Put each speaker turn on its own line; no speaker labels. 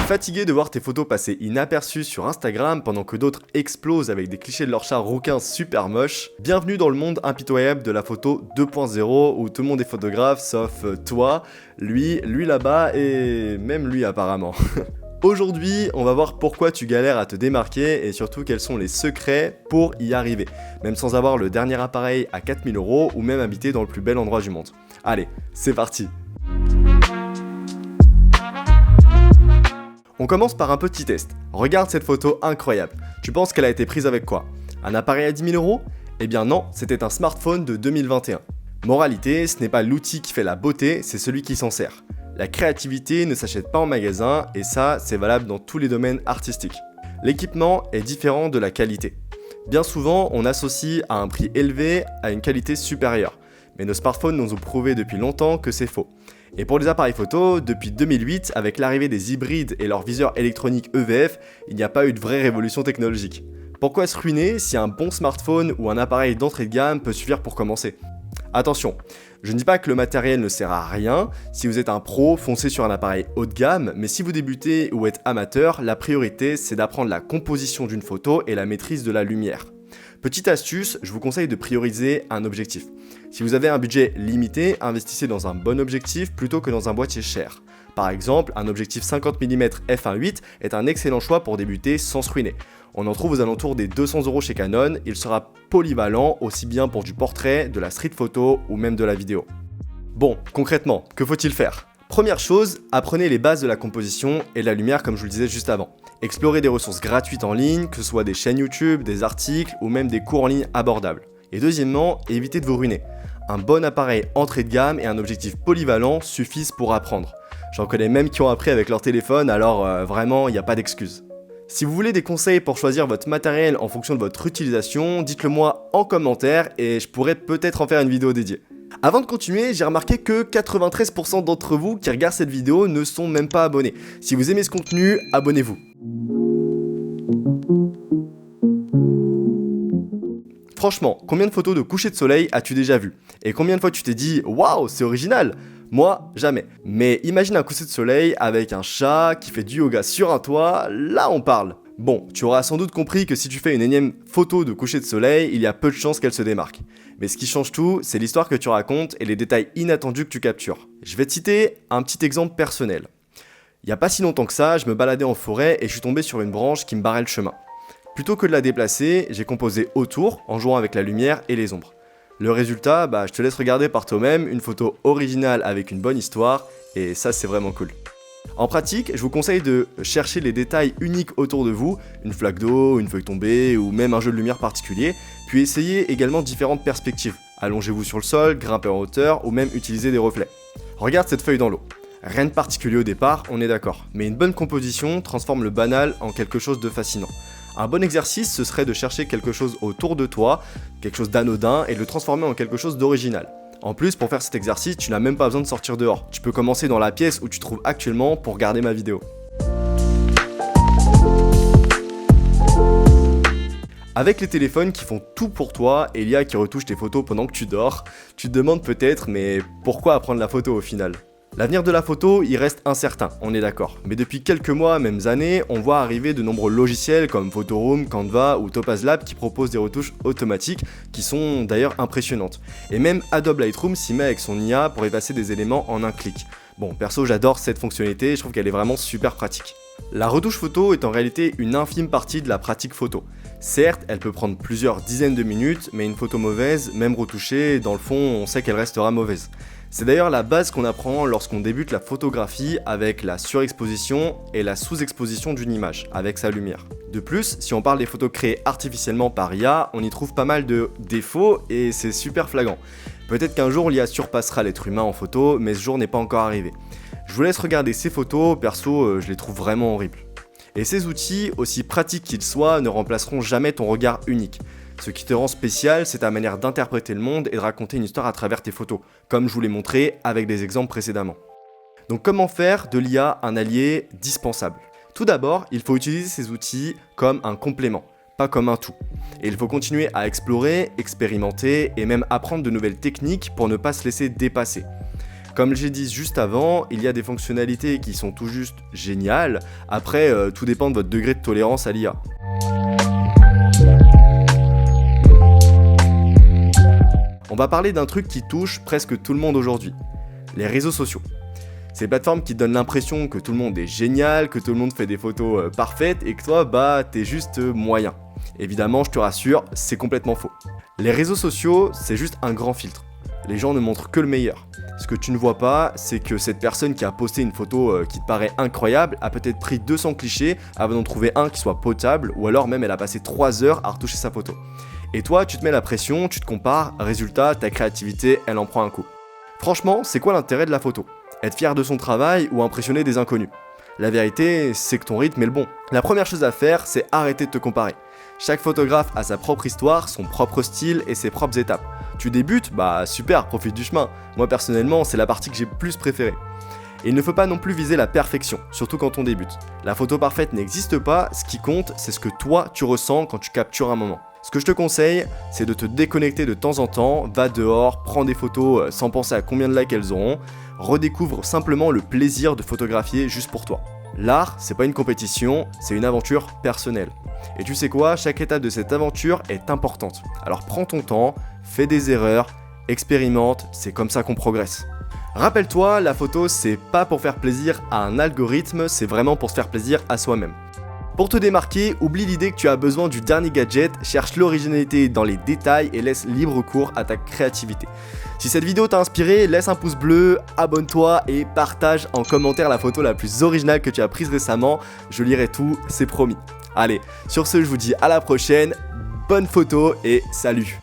Fatigué de voir tes photos passer inaperçues sur Instagram pendant que d'autres explosent avec des clichés de leur chat rouquin super moches, bienvenue dans le monde impitoyable de la photo 2.0 où tout le monde est photographe sauf toi, lui là-bas et même lui apparemment. Aujourd'hui, on va voir pourquoi tu galères à te démarquer et surtout quels sont les secrets pour y arriver, même sans avoir le dernier appareil à 4000 € ou même habiter dans le plus bel endroit du monde. Allez, c'est parti! On commence par un petit test. Regarde cette photo incroyable. Tu penses qu'elle a été prise avec quoi? Un appareil à 10 000 €? Eh bien non, c'était un smartphone de 2021. Moralité, ce n'est pas l'outil qui fait la beauté, c'est celui qui s'en sert. La créativité ne s'achète pas en magasin et ça, c'est valable dans tous les domaines artistiques. L'équipement est différent de la qualité. Bien souvent, on associe à un prix élevé à une qualité supérieure. Mais nos smartphones nous ont prouvé depuis longtemps que c'est faux. Et pour les appareils photo, depuis 2008, avec l'arrivée des hybrides et leurs viseurs électroniques EVF, il n'y a pas eu de vraie révolution technologique. Pourquoi se ruiner si un bon smartphone ou un appareil d'entrée de gamme peut suffire pour commencer? Attention, je ne dis pas que le matériel ne sert à rien, si vous êtes un pro, foncez sur un appareil haut de gamme, mais si vous débutez ou êtes amateur, la priorité c'est d'apprendre la composition d'une photo et la maîtrise de la lumière. Petite astuce, je vous conseille de prioriser un objectif. Si vous avez un budget limité, investissez dans un bon objectif plutôt que dans un boîtier cher. Par exemple, un objectif 50 mm f1.8 est un excellent choix pour débuter sans se ruiner. On en trouve aux alentours des 200 € chez Canon, il sera polyvalent aussi bien pour du portrait, de la street photo ou même de la vidéo. Bon, concrètement, que faut-il faire? Première chose, apprenez les bases de la composition et de la lumière comme je vous le disais juste avant. Explorez des ressources gratuites en ligne, que ce soit des chaînes YouTube, des articles ou même des cours en ligne abordables. Et deuxièmement, évitez de vous ruiner. Un bon appareil entrée de gamme et un objectif polyvalent suffisent pour apprendre. J'en connais même qui ont appris avec leur téléphone, alors vraiment, il n'y a pas d'excuse. Si vous voulez des conseils pour choisir votre matériel en fonction de votre utilisation, dites-le moi en commentaire et je pourrais peut-être en faire une vidéo dédiée. Avant de continuer, j'ai remarqué que 93% d'entre vous qui regardent cette vidéo ne sont même pas abonnés. Si vous aimez ce contenu, abonnez-vous. Franchement, combien de photos de coucher de soleil as-tu déjà vu? Et combien de fois tu t'es dit « Waouh, c'est original !» Moi, jamais. Mais imagine un coucher de soleil avec un chat qui fait du yoga sur un toit, là on parle. Bon, tu auras sans doute compris que si tu fais une énième photo de coucher de soleil, il y a peu de chances qu'elle se démarque. Mais ce qui change tout, c'est l'histoire que tu racontes et les détails inattendus que tu captures. Je vais te citer un petit exemple personnel. Il n'y a pas si longtemps que ça, je me baladais en forêt et je suis tombé sur une branche qui me barrait le chemin. Plutôt que de la déplacer, j'ai composé autour en jouant avec la lumière et les ombres. Le résultat, je te laisse regarder par toi-même, une photo originale avec une bonne histoire, et ça c'est vraiment cool. En pratique, je vous conseille de chercher les détails uniques autour de vous, une flaque d'eau, une feuille tombée ou même un jeu de lumière particulier, puis essayez également différentes perspectives. Allongez-vous sur le sol, grimpez en hauteur ou même utilisez des reflets. Regarde cette feuille dans l'eau. Rien de particulier au départ, on est d'accord, mais une bonne composition transforme le banal en quelque chose de fascinant. Un bon exercice, ce serait de chercher quelque chose autour de toi, quelque chose d'anodin, et de le transformer en quelque chose d'original. En plus, pour faire cet exercice, tu n'as même pas besoin de sortir dehors. Tu peux commencer dans la pièce où tu te trouves actuellement pour regarder ma vidéo. Avec les téléphones qui font tout pour toi et l'IA qui retouche tes photos pendant que tu dors, tu te demandes peut-être, mais pourquoi apprendre la photo au final ? L'avenir de la photo, il reste incertain, on est d'accord. Mais depuis quelques mois, même années, on voit arriver de nombreux logiciels comme Photoroom, Canva ou Topaz Lab qui proposent des retouches automatiques qui sont d'ailleurs impressionnantes. Et même Adobe Lightroom s'y met avec son IA pour effacer des éléments en un clic. Bon, perso, j'adore cette fonctionnalité, je trouve qu'elle est vraiment super pratique. La retouche photo est en réalité une infime partie de la pratique photo. Certes, elle peut prendre plusieurs dizaines de minutes, mais une photo mauvaise, même retouchée, dans le fond, on sait qu'elle restera mauvaise. C'est d'ailleurs la base qu'on apprend lorsqu'on débute la photographie avec la surexposition et la sous-exposition d'une image, avec sa lumière. De plus, si on parle des photos créées artificiellement par IA, on y trouve pas mal de défauts et c'est super flagrant. Peut-être qu'un jour l'IA surpassera l'être humain en photo, mais ce jour n'est pas encore arrivé. Je vous laisse regarder ces photos, perso, je les trouve vraiment horribles. Et ces outils, aussi pratiques qu'ils soient, ne remplaceront jamais ton regard unique. Ce qui te rend spécial, c'est ta manière d'interpréter le monde et de raconter une histoire à travers tes photos, comme je vous l'ai montré avec des exemples précédemment. Donc comment faire de l'IA un allié dispensable? Tout d'abord, il faut utiliser ces outils comme un complément, pas comme un tout. Et il faut continuer à explorer, expérimenter et même apprendre de nouvelles techniques pour ne pas se laisser dépasser. Comme j'ai dit juste avant, il y a des fonctionnalités qui sont tout juste géniales. Après, tout dépend de votre degré de tolérance à l'IA. On va parler d'un truc qui touche presque tout le monde aujourd'hui, les réseaux sociaux. Ces plateformes qui donnent l'impression que tout le monde est génial, que tout le monde fait des photos parfaites et que toi, t'es juste moyen. Évidemment, je te rassure, c'est complètement faux. Les réseaux sociaux, c'est juste un grand filtre. Les gens ne montrent que le meilleur. Ce que tu ne vois pas, c'est que cette personne qui a posté une photo qui te paraît incroyable a peut-être pris 200 clichés avant d'en trouver un qui soit potable, ou alors même elle a passé 3 heures à retoucher sa photo. Et toi, tu te mets la pression, tu te compares, résultat, ta créativité, elle en prend un coup. Franchement, c'est quoi l'intérêt de la photo ? Être fier de son travail ou impressionner des inconnus ? La vérité, c'est que ton rythme est le bon. La première chose à faire, c'est arrêter de te comparer. Chaque photographe a sa propre histoire, son propre style et ses propres étapes. Tu débutes ? Super, profite du chemin. Moi personnellement, c'est la partie que j'ai plus préférée. Et il ne faut pas non plus viser la perfection, surtout quand on débute. La photo parfaite n'existe pas, ce qui compte, c'est ce que toi tu ressens quand tu captures un moment. Ce que je te conseille, c'est de te déconnecter de temps en temps, va dehors, prends des photos sans penser à combien de likes elles auront, redécouvre simplement le plaisir de photographier juste pour toi. L'art, c'est pas une compétition, c'est une aventure personnelle. Et tu sais quoi, chaque étape de cette aventure est importante. Alors prends ton temps, fais des erreurs, expérimente, c'est comme ça qu'on progresse. Rappelle-toi, la photo, c'est pas pour faire plaisir à un algorithme, c'est vraiment pour se faire plaisir à soi-même. Pour te démarquer, oublie l'idée que tu as besoin du dernier gadget, cherche l'originalité dans les détails et laisse libre cours à ta créativité. Si cette vidéo t'a inspiré, laisse un pouce bleu, abonne-toi et partage en commentaire la photo la plus originale que tu as prise récemment. Je lirai tout, c'est promis. Allez, sur ce, je vous dis à la prochaine, bonne photo et salut!